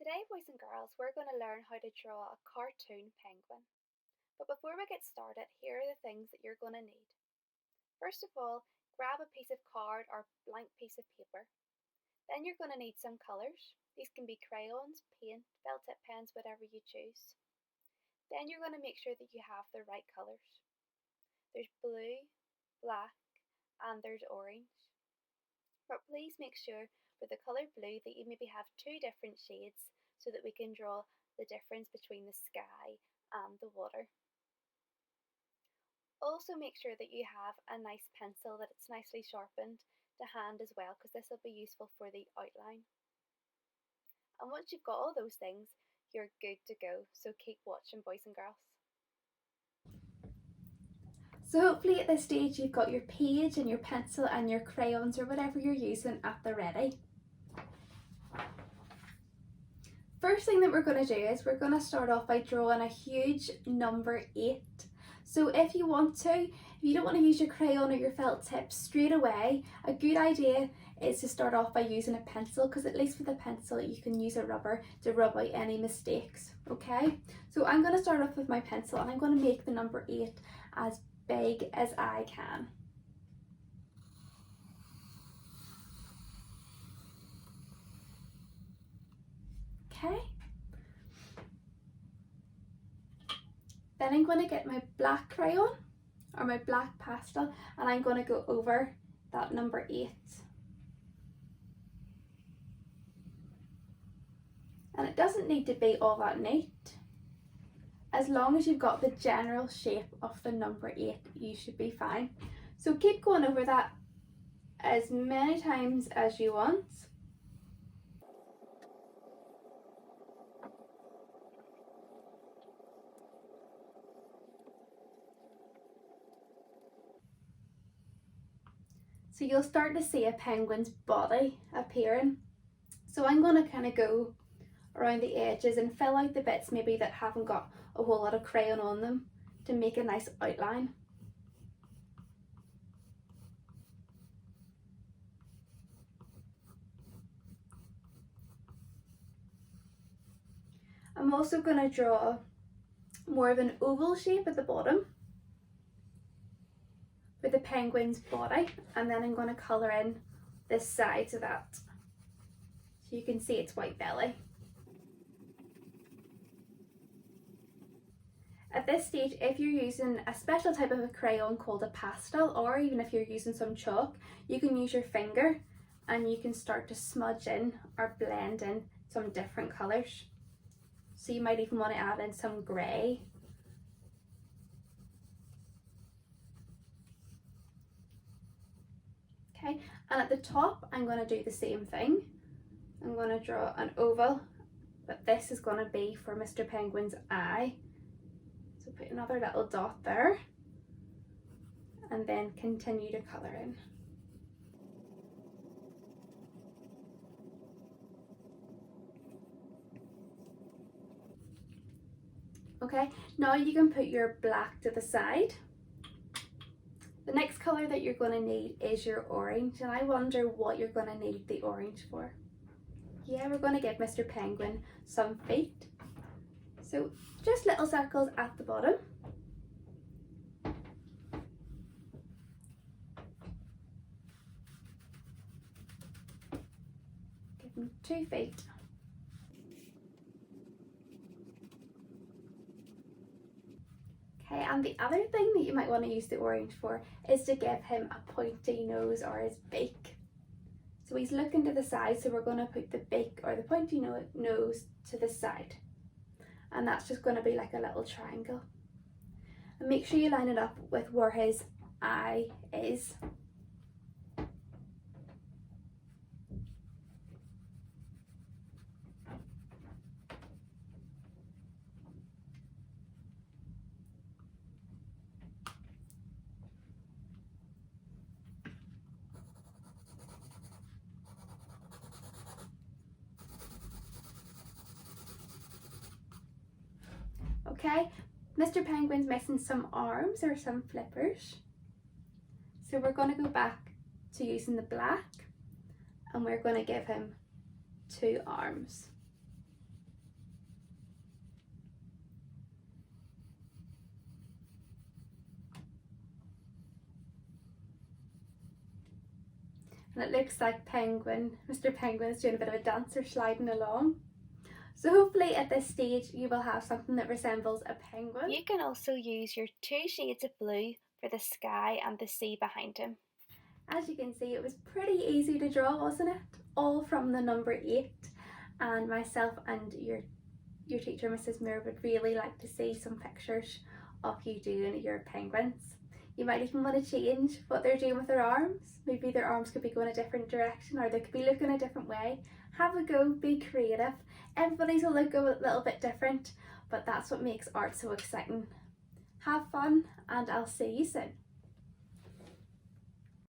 Today, boys and girls, we're going to learn how to draw a cartoon penguin. But before we get started, here are the things that you're going to need. First of all, grab a piece of card or blank piece of paper. Then you're going to need some colours. These can be crayons, paint, felt tip pens, whatever you choose. Then you're going to make sure that you have the right colours. There's blue, black, and there's orange. But please make sure with the colour blue that you maybe have two different shades so that we can draw the difference between the sky and the water. Also make sure that you have a nice pencil, that it's nicely sharpened to hand as well, because this will be useful for the outline. And once you've got all those things, you're good to go. So keep watching, boys and girls. So hopefully at this stage you've got your page and your pencil and your crayons or whatever you're using at the ready. First thing that we're going to do is we're going to start off by drawing a huge number 8. So if you want to, if you don't want to use your crayon or your felt tip straight away, a good idea is to start off by using a pencil, because at least with a pencil you can use a rubber to rub out any mistakes, okay? So I'm going to start off with my pencil and I'm going to make the number 8 as big as I can. Okay. Then I'm going to get my black crayon or my black pastel and I'm going to go over that number 8. And it doesn't need to be all that neat. As long as you've got the general shape of the number 8, you should be fine. So keep going over that as many times as you want. So you'll start to see a penguin's body appearing. So I'm going to kind of go around the edges and fill out the bits maybe that haven't got a whole lot of crayon on them to make a nice outline. I'm also going to draw more of an oval shape at the bottom for the penguin's body, and then I'm going to colour in the sides of that so you can see its white belly. At this stage, if you're using a special type of a crayon called a pastel, or even if you're using some chalk, you can use your finger and you can start to smudge in or blend in some different colours. So you might even want to add in some grey. Okay, and at the top I'm going to do the same thing. I'm going to draw an oval, but this is going to be for Mr. Penguin's eye. So put another little dot there and then continue to colour in. Okay, now you can put your black to the side. The next colour that you're going to need is your orange, and I wonder what you're going to need the orange for. Yeah, we're going to give Mr. Penguin some feet. So just little circles at the bottom. Give him 2 feet. Okay, and the other thing that you might want to use the orange for is to give him a pointy nose or his beak. So he's looking to the side, so we're going to put the beak or the pointy nose to the side. And that's just going to be like a little triangle. And make sure you line it up with where his eye is. Okay, Mr. Penguin's missing some arms or some flippers. So we're going to go back to using the black and we're going to give him 2 arms. and it looks like Mr. Penguin's doing a bit of a dance or sliding along. So hopefully at this stage you will have something that resembles a penguin. You can also use your 2 shades of blue for the sky and the sea behind him. As you can see, it was pretty easy to draw, wasn't it? All from the number 8, and myself and your teacher, Mrs. Moore, would really like to see some pictures of you doing your penguins. You might even want to change what they're doing with their arms. Maybe their arms could be going a different direction, or they could be looking a different way. Have a go, be creative. Everybody's will look a little bit different, but that's what makes art so exciting. Have fun, and I'll see you soon.